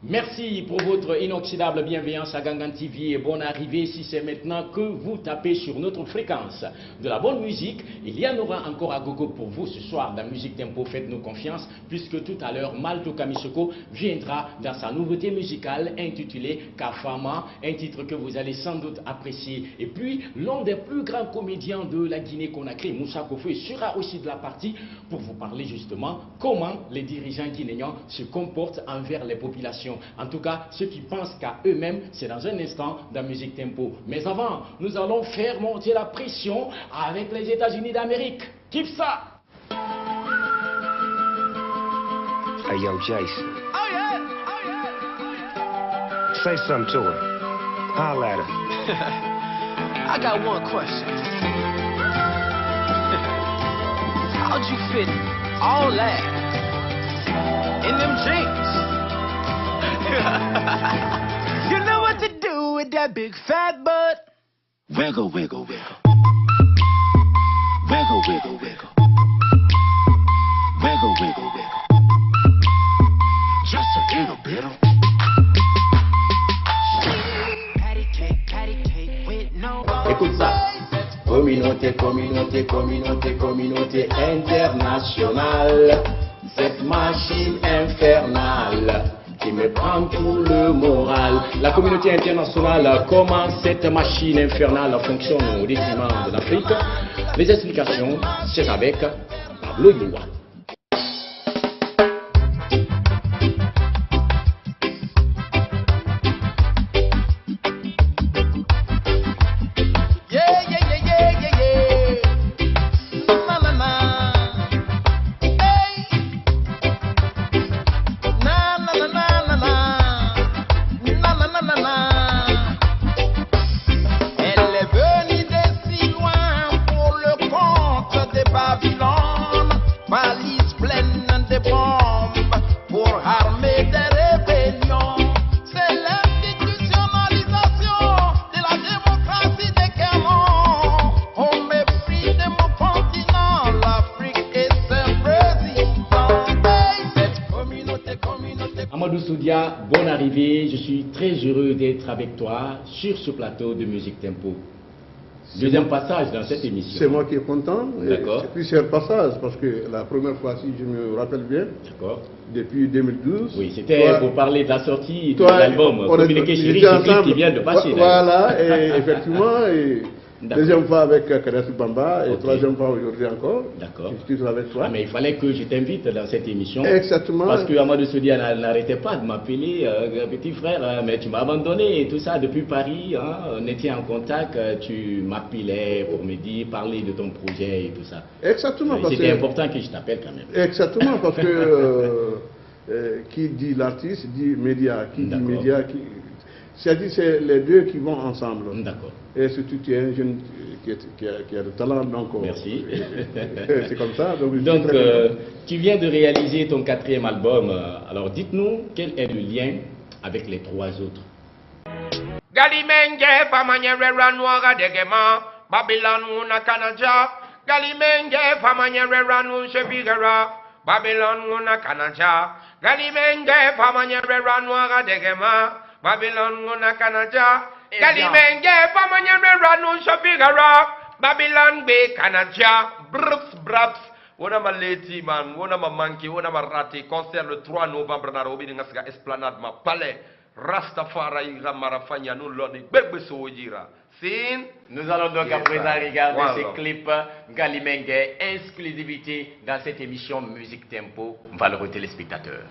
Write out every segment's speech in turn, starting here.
Merci pour votre inoxydable bienveillance à Gangan TV et bonne arrivée si c'est maintenant que vous tapez sur notre fréquence. De la bonne musique, il y en aura encore à gogo pour vous ce soir dans Musique Tempo. Faites-nous confiance puisque tout à l'heure, Malto Kamisoko viendra dans sa nouveauté musicale intitulée Kafama, un titre que vous allez sans doute apprécier. Et puis, l'un des plus grands comédiens de la Guinée-Conakry, Moussa Kofoué, sera aussi de la partie pour vous parler justement comment les dirigeants guinéens se comportent envers les populations. En tout cas, ceux qui pensent qu'à eux-mêmes, c'est dans un instant dans Musique Tempo. Mais avant, nous allons faire monter la pression avec les États-Unis d'Amérique. Kiffe ça! Hey, yo, Jason. Oh, yeah. Oh, yeah. Say something to her. Holla at her. I got one question. How'd you fit all that in them jeans? You know what to do with that big fat butt. Wiggle, wiggle, wiggle. Wiggle, wiggle, wiggle. Wiggle, wiggle, wiggle. Just a little bit of patty cake with no. Écoute ça. Communauté, communauté, communauté, communauté internationale. Cette machine infernale qui me prend tout le moral. La communauté internationale, comment cette machine infernale fonctionne au détriment de l'Afrique? Les explications, c'est avec Pablo Youa. Bonne arrivée, je suis très heureux d'être avec toi sur ce plateau de Musique Tempo. Deuxième passage dans cette émission. C'est moi qui est content. D'accord. C'est plusieurs passages parce que la première fois, si je me rappelle bien, depuis 2012. Oui, c'était pour parler de la sortie de l'album Communiqué Chéri, qui vient de passer. Voilà, et effectivement. Deuxième fois avec Kadhafi Bamba et troisième fois aujourd'hui encore. D'accord. Je suis toujours avec toi. Mais il fallait que je t'invite dans cette émission. Exactement. Parce que Amadou Soudia n'arrêtait pas de m'appeler petit frère, mais tu m'as abandonné et tout ça depuis Paris. Hein, on était en contact, tu m'appelais pour me dire, parler de ton projet et tout ça. Exactement. C'était important que je t'appelle quand même. Exactement, parce que qui dit l'artiste dit média. Qui dit média, c'est-à-dire c'est les deux qui vont ensemble. D'accord. Et surtout tu es un jeune qui a de talent, donc merci. C'est comme ça. Donc tu viens de réaliser ton 4e album. Alors dites-nous quel est le lien avec les 3 autres. Galimenge famanyere noira degema Babylon una kanaja Galimenge famanyere ranu shebigara Babylon una kanaja Galimenge famanyere noira degema Babylon una kanaja Galimenge famanyere ranu shebigara Babylon be kanaja Brups braps Wona ma leti man wona ma manki wona ma rati concert le 3 novembre na Robi Ngasga Esplanade ma palais Rastafari Ramarafanya nous loni bébé sojira Sin. Nous allons donc à présent regarder Voilà. ces clips Galimengue, exclusivité dans cette émission Musique Tempo. Valeureux téléspectateurs.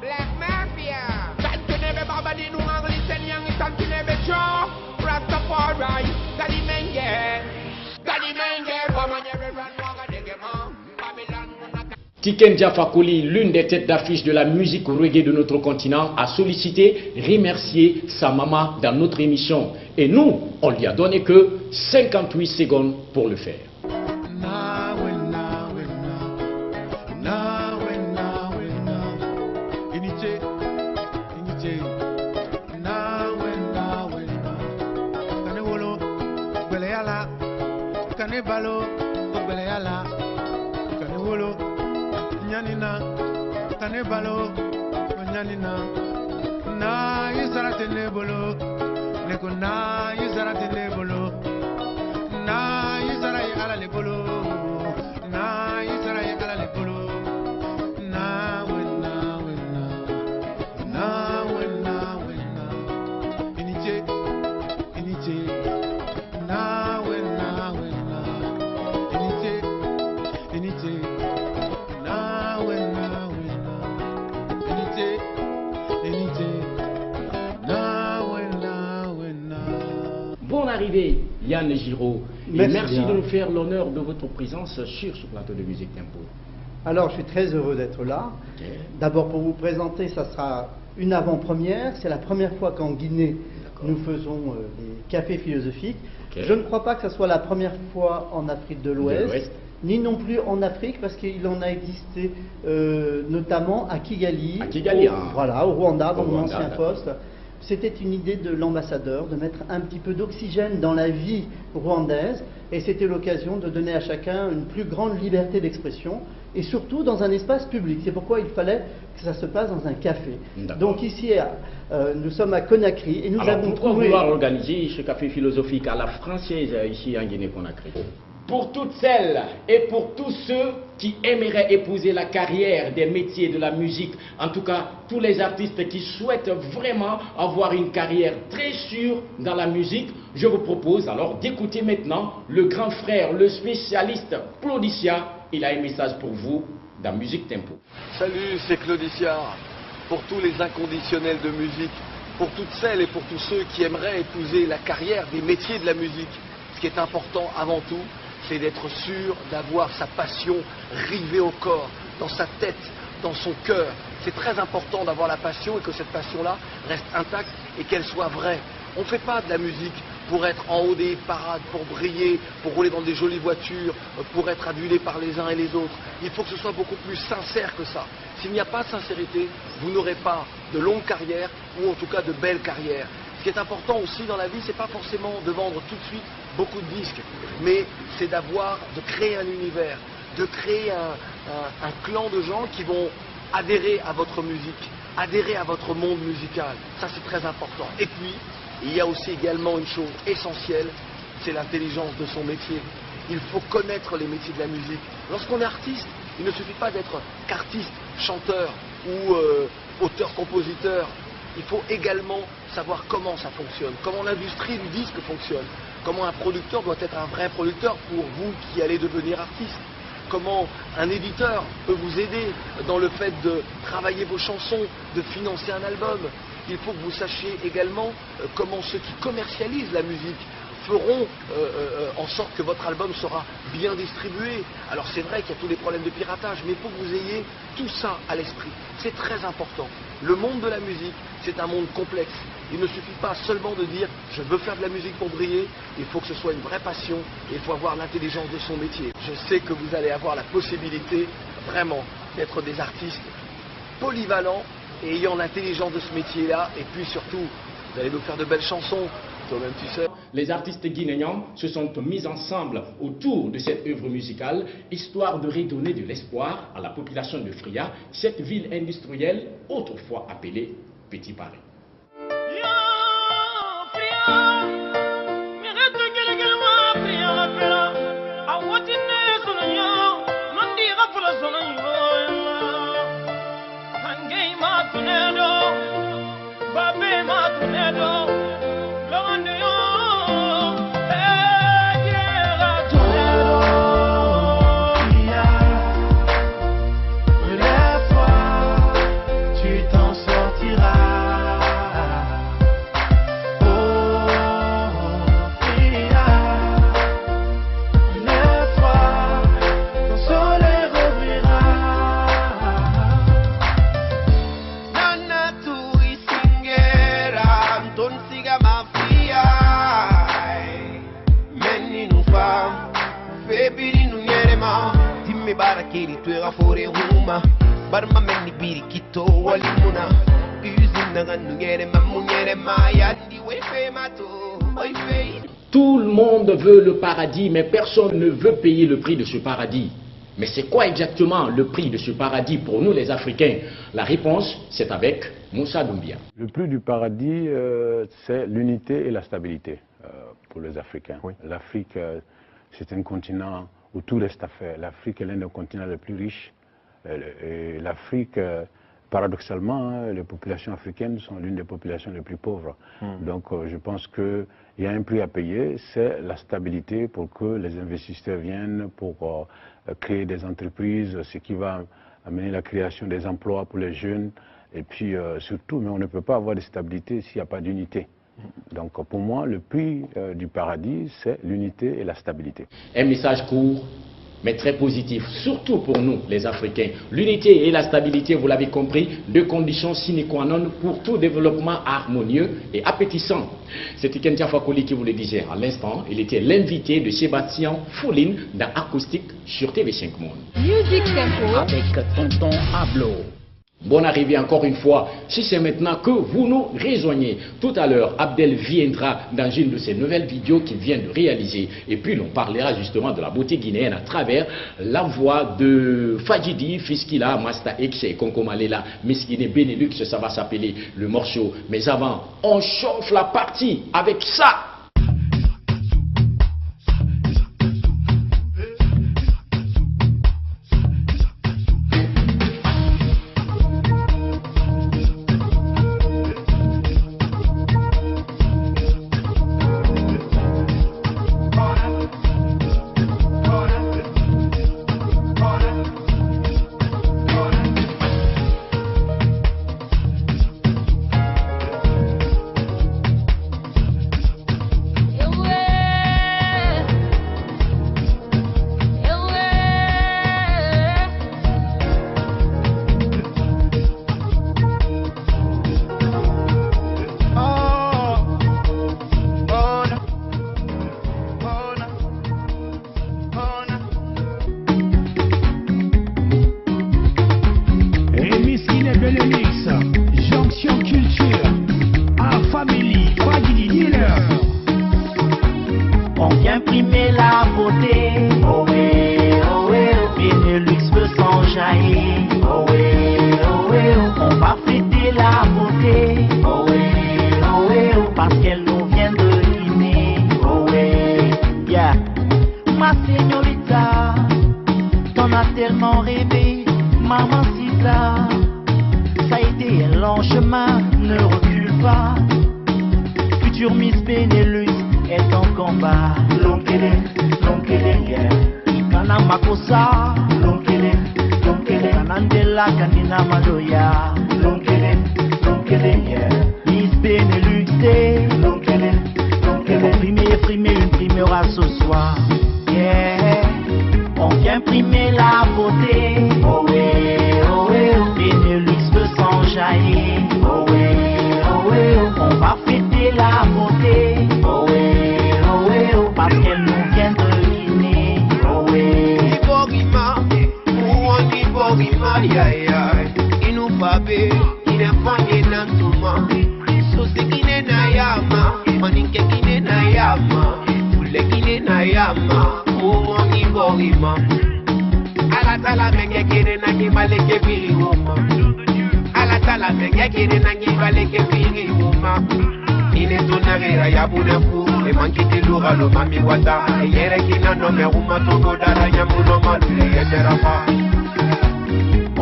Black Mafia. Tantunebe babadi nungangli senyangi tantunebe cho. Rastafari. Galimenge. Galimenge. Pamanyere ranwaga degema. Babylon munaka. Tiken Jah Fakoly, l'une des têtes d'affiche de la musique reggae de notre continent, a sollicité, remercié sa maman dans notre émission. Et nous, on lui a donné que 58 secondes pour le faire. Balo, Nyanina, na Isara Tenebolo, Nekona Isara Tenebolo, na Isara Ala Lebolo, na Isara Ala Lebolo, na wena, Inite, na wena, Inite. Bonne arrivée, Yann Giraud. Merci bien. de nous faire l'honneur de votre présence sur ce plateau de Musique Tempo. Alors, je suis très heureux d'être là. Ok. D'abord, pour vous présenter, ça sera une avant-première. C'est la première fois qu'en Guinée, nous faisons des cafés philosophiques. Ok. Je ne crois pas que ce soit la première fois en Afrique de l'Ouest, l'Ouest. ni non plus en Afrique, parce qu'il en a existé notamment à Kigali, À Kigali, au Rwanda, dans Au mon Rwanda, ancien d'accord. poste. C'était une idée de l'ambassadeur de mettre un petit peu d'oxygène dans la vie rwandaise, et c'était l'occasion de donner à chacun une plus grande liberté d'expression, et surtout dans un espace public. C'est pourquoi il fallait que ça se passe dans un café. D'accord. Donc ici, nous sommes à Conakry, et nous Alors avons pourquoi trouvé... vouloir organiser ce café philosophique à la française ici en Guinée-Conakry? Pour toutes celles et pour tous ceux qui aimeraient épouser la carrière des métiers de la musique, en tout cas tous les artistes qui souhaitent vraiment avoir une carrière très sûre dans la musique, je vous propose alors d'écouter maintenant le grand frère, le spécialiste Claudicia. Il a un message pour vous dans Musique Tempo. Salut, c'est Claudicia. Pour tous les inconditionnels de musique, pour toutes celles et pour tous ceux qui aimeraient épouser la carrière des métiers de la musique, ce qui est important avant tout, c'est d'être sûr d'avoir sa passion rivée au corps, dans sa tête, dans son cœur. C'est très important d'avoir la passion et que cette passion-là reste intacte et qu'elle soit vraie. On ne fait pas de la musique pour être en haut des parades, pour briller, pour rouler dans des jolies voitures, pour être adulé par les uns et les autres. Il faut que ce soit beaucoup plus sincère que ça. S'il n'y a pas de sincérité, vous n'aurez pas de longue carrière ou en tout cas de belles carrières. Ce qui est important aussi dans la vie, c'est pas forcément de vendre tout de suite beaucoup de disques, mais c'est de créer un univers, de créer un clan de gens qui vont adhérer à votre musique, adhérer à votre monde musical. Ça, c'est très important. Et puis, il y a aussi également une chose essentielle, c'est l'intelligence de son métier. Il faut connaître les métiers de la musique. Lorsqu'on est artiste, il ne suffit pas d'être qu'artiste, chanteur ou auteur-compositeur. Il faut également savoir comment ça fonctionne, comment l'industrie du disque fonctionne, comment un producteur doit être un vrai producteur pour vous qui allez devenir artiste, comment un éditeur peut vous aider dans le fait de travailler vos chansons, de financer un album. Il faut que vous sachiez également comment ceux qui commercialisent la musique feront en sorte que votre album sera bien distribué. Alors c'est vrai qu'il y a tous les problèmes de piratage, mais il faut que vous ayez tout ça à l'esprit. C'est très important. Le monde de la musique, c'est un monde complexe. Il ne suffit pas seulement de dire « je veux faire de la musique pour briller », il faut que ce soit une vraie passion et il faut avoir l'intelligence de son métier. Je sais que vous allez avoir la possibilité vraiment d'être des artistes polyvalents et ayant l'intelligence de ce métier-là, et puis surtout, vous allez nous faire de belles chansons. Toi-même, tu sais. Les artistes guinéens se sont mis ensemble autour de cette œuvre musicale, histoire de redonner de l'espoir à la population de Fria, cette ville industrielle autrefois appelée Petit Paris. Babe ma be barakeli twera fore ruma barma menni biri kito walimuna usine gannu ngere mamunyere maya ndi wefe mato oife. Tout le monde veut le paradis, mais personne ne veut payer le prix de ce paradis. Mais c'est quoi exactement le prix de ce paradis pour nous les Africains? La réponse, c'est avec Moussa Doumbia. Le prix du paradis, c'est l'unité et la stabilité pour les Africains. Oui. L'Afrique, c'est un continent où tout reste à faire. L'Afrique est l'un des continents les plus riches. Et l'Afrique, paradoxalement, les populations africaines sont l'une des populations les plus pauvres. Donc je pense qu'il y a un prix à payer, c'est la stabilité pour que les investisseurs viennent, pour créer des entreprises, ce qui va amener la création des emplois pour les jeunes. Et puis surtout, mais on ne peut pas avoir de stabilité s'il n'y a pas d'unité. Donc pour moi, le prix du paradis, c'est l'unité et la stabilité. Un message court, mais très positif, surtout pour nous, les Africains. L'unité et la stabilité, vous l'avez compris, deux conditions sine qua non pour tout développement harmonieux et appétissant. C'était Kentia Fakoli qui vous le disait à l'instant. Il était l'invité de Sébastien Fouline dans Acoustique sur TV5 Monde. Music Tempo avec Tonton Ablo. Bonne arrivée encore une fois, si c'est maintenant que vous nous rejoignez. Tout à l'heure, Abdel viendra dans une de ses nouvelles vidéos qu'il vient de réaliser. Et puis, l'on parlera justement de la beauté guinéenne à travers la voix de Fadjidi, Fiskila, Masta X et Konkomalela, Miskine Benelux, ça va s'appeler le morceau. Mais avant, on chauffe la partie avec ça.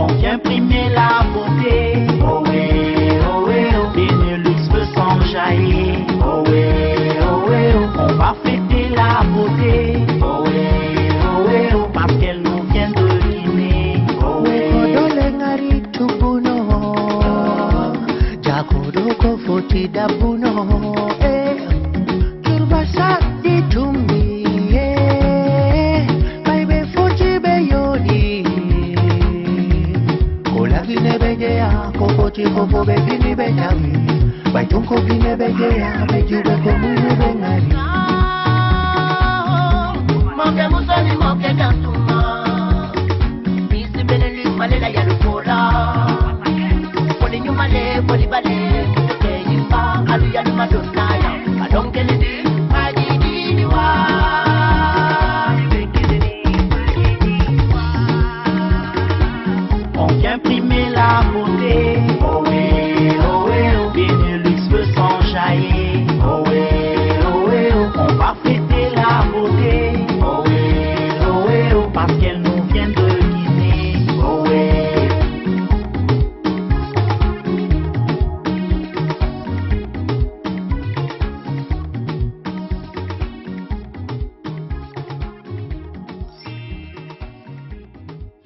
On vient primer la beauté. Oh oui, oh oui, oh. Benelux veut s'enjailler. Oh oui, oh oui, oh. On va fêter la beauté. Oh oui, oh oui, oh. Parce qu'elle nous vient de Guinée. Oh oui. Kodolengari tupuno. Jakodo kofoti dapuno. Turbasa di tumbi. Kokoti kofo begini bejami, baitonko bine begeya, bejube komune bengari. Moke musoni moke kantuma, primer la beauté. Oh oui, oh oui, oh. Benelux veut s'enjailler. Oh oui, oh oui, oh. On va fêter la beauté. Oh oui, oh oui, oh. Parce qu'elle nous vient de Guinée. Oh oui.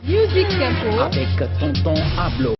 Music Tempo Avec Tonton Ablo.